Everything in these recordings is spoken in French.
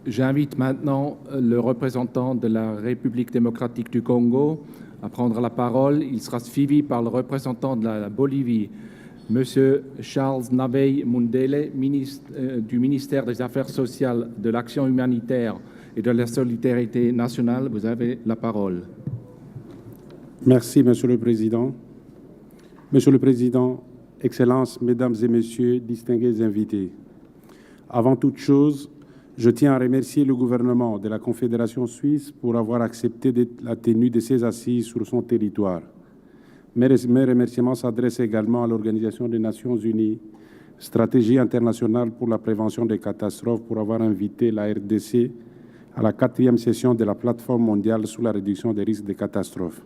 J'invite maintenant le représentant de la République démocratique du Congo à prendre la parole. Il sera suivi par le représentant de la Bolivie, Monsieur Charles Nabey Mundele, du ministère des Affaires sociales, de l'Action humanitaire et de la solidarité nationale. Vous avez la parole. Merci, Monsieur le Président. Monsieur le Président, Excellences, Mesdames et Messieurs, distingués invités. Avant toute chose, je tiens à remercier le gouvernement de la Confédération suisse pour avoir accepté la tenue de ces assises sur son territoire. Mes remerciements s'adressent également à l'Organisation des Nations Unies, Stratégie internationale pour la prévention des catastrophes, pour avoir invité la RDC à la 4e session de la plateforme mondiale sur la réduction des risques de catastrophes.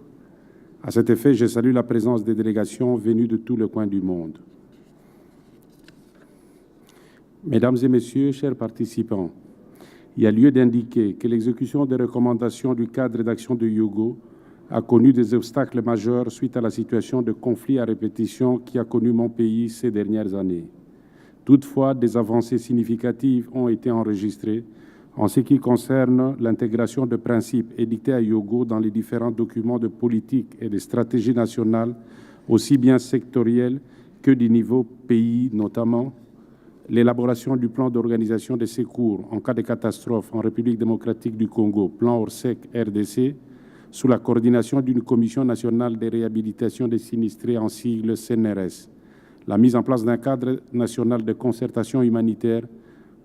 À cet effet, je salue la présence des délégations venues de tous les coins du monde. Mesdames et Messieurs, chers participants, il y a lieu d'indiquer que l'exécution des recommandations du cadre d'action de Hyogo a connu des obstacles majeurs suite à la situation de conflit à répétition qui a connu mon pays ces dernières années. Toutefois, des avancées significatives ont été enregistrées en ce qui concerne l'intégration de principes édictés à Hyogo dans les différents documents de politique et de stratégie nationale, aussi bien sectoriels que du niveau pays, notamment l'élaboration du plan d'organisation des secours en cas de catastrophe en République démocratique du Congo, plan Orsec RDC, sous la coordination d'une commission nationale de réhabilitation des sinistrés en sigle CNRS, la mise en place d'un cadre national de concertation humanitaire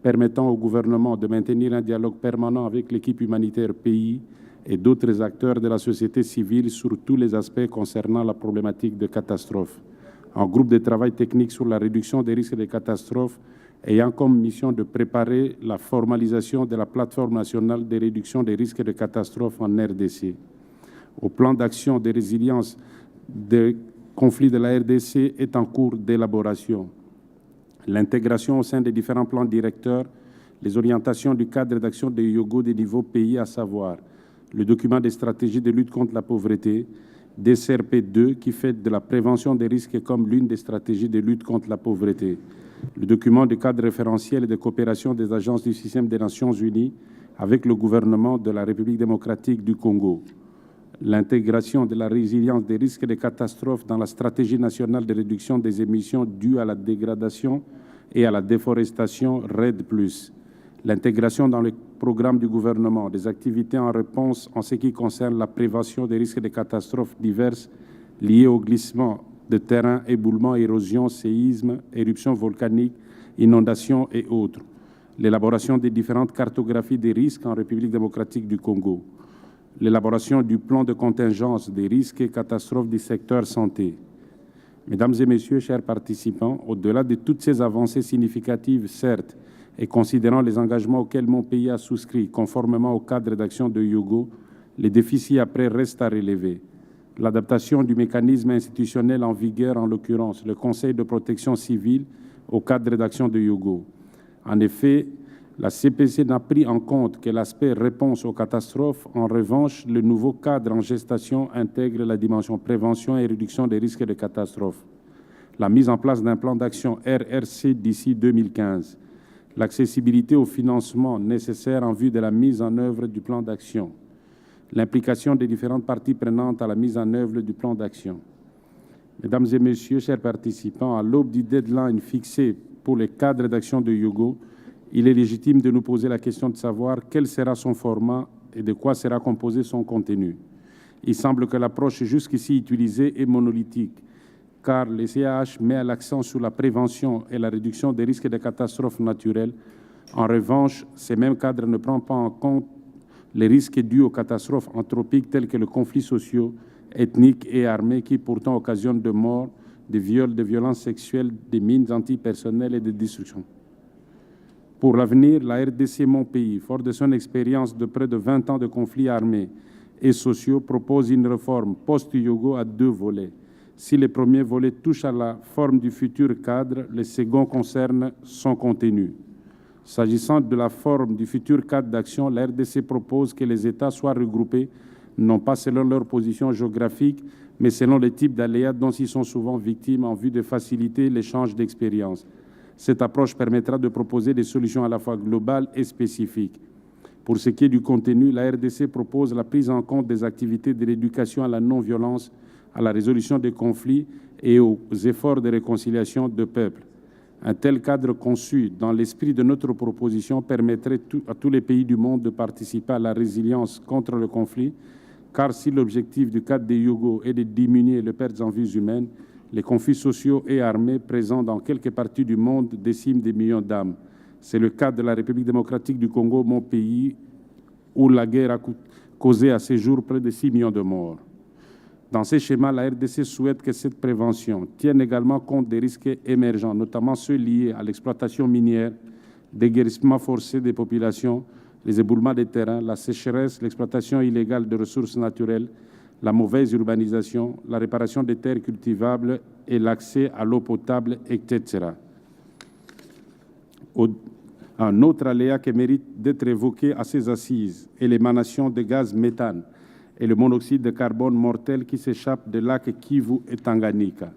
permettant au gouvernement de maintenir un dialogue permanent avec l'équipe humanitaire pays et d'autres acteurs de la société civile sur tous les aspects concernant la problématique de catastrophe. Un groupe de travail technique sur la réduction des risques de catastrophes ayant comme mission de préparer la formalisation de la plateforme nationale de réduction des risques de catastrophes en RDC. Au plan d'action de résilience des conflits de la RDC est en cours d'élaboration. L'intégration au sein des différents plans directeurs, les orientations du cadre d'action de Hyogo des niveaux pays, à savoir le document des stratégies de lutte contre la pauvreté, DCRP2 qui fait de la prévention des risques comme l'une des stratégies de lutte contre la pauvreté, le document de cadre référentiel et de coopération des agences du système des Nations Unies avec le gouvernement de la République démocratique du Congo, l'intégration de la résilience des risques de catastrophes dans la stratégie nationale de réduction des émissions dues à la dégradation et à la déforestation RED+, l'intégration dans le programme du gouvernement des activités en réponse en ce qui concerne la prévention des risques de catastrophes diverses liées au glissement de terrain, éboulement, érosion, séisme, éruption volcanique, inondations et autres, l'élaboration des différentes cartographies des risques en République démocratique du Congo, l'élaboration du plan de contingence des risques et catastrophes du secteur santé. Mesdames et Messieurs, chers participants, au-delà de toutes ces avancées significatives, certes, et considérant les engagements auxquels mon pays a souscrit conformément au cadre d'action de Hyogo, les défis ci-après restent à relever. L'adaptation du mécanisme institutionnel en vigueur, en l'occurrence le Conseil de protection civile, au cadre d'action de Hyogo. En effet, la CPC n'a pris en compte que l'aspect réponse aux catastrophes. En revanche, le nouveau cadre en gestation intègre la dimension prévention et réduction des risques de catastrophes. La mise en place d'un plan d'action RRC d'ici 2015. L'accessibilité au financement nécessaire en vue de la mise en œuvre du plan d'action. L'implication des différentes parties prenantes à la mise en œuvre du plan d'action. Mesdames et Messieurs, chers participants, à l'aube du deadline fixé pour le cadre d'action de Hyogo, il est légitime de nous poser la question de savoir quel sera son format et de quoi sera composé son contenu. Il semble que l'approche jusqu'ici utilisée est monolithique, car le CAH met l'accent sur la prévention et la réduction des risques de catastrophes naturelles. En revanche, ce même cadre ne prend pas en compte les risques dus aux catastrophes anthropiques tels que les conflits sociaux, ethniques et armés qui pourtant occasionnent de morts, de viols, de violences sexuelles, des mines antipersonnelles et de destruction. Pour l'avenir, la RDC, mon pays, fort de son expérience de près de 20 ans de conflits armés et sociaux, propose une réforme post-Hyogo à 2 volets. Si le premier volet touche à la forme du futur cadre, le second concerne son contenu. S'agissant de la forme du futur cadre d'action, la RDC propose que les États soient regroupés, non pas selon leur position géographique, mais selon le type d'aléas dont ils sont souvent victimes en vue de faciliter l'échange d'expériences. Cette approche permettra de proposer des solutions à la fois globales et spécifiques. Pour ce qui est du contenu, la RDC propose la prise en compte des activités de l'éducation à la non-violence, à la résolution des conflits et aux efforts de réconciliation de peuples. Un tel cadre conçu dans l'esprit de notre proposition permettrait à tous les pays du monde de participer à la résilience contre le conflit, car si l'objectif du cadre des Yogo est de diminuer les pertes en vies humaines, les conflits sociaux et armés présents dans quelques parties du monde déciment des millions d'âmes. C'est le cas de la République démocratique du Congo, mon pays, où la guerre a causé à ce jour près de 6 millions de morts. Dans ces schémas, la RDC souhaite que cette prévention tienne également compte des risques émergents, notamment ceux liés à l'exploitation minière, déguerpissement forcé des populations, les éboulements des terrains, la sécheresse, l'exploitation illégale de ressources naturelles, la mauvaise urbanisation, la réparation des terres cultivables et l'accès à l'eau potable, etc. Un autre aléa qui mérite d'être évoqué à ces assises est l'émanation de gaz méthane et le monoxyde de carbone mortel qui s'échappe des lacs Kivu et Tanganyika.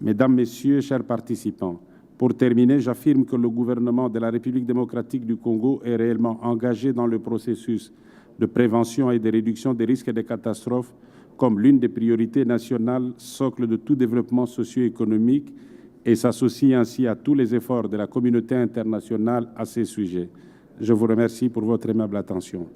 Mesdames, Messieurs, chers participants, pour terminer, j'affirme que le gouvernement de la République démocratique du Congo est réellement engagé dans le processus de prévention et de réduction des risques et des catastrophes comme l'une des priorités nationales, socle de tout développement socio-économique, et s'associe ainsi à tous les efforts de la communauté internationale à ces sujets. Je vous remercie pour votre aimable attention.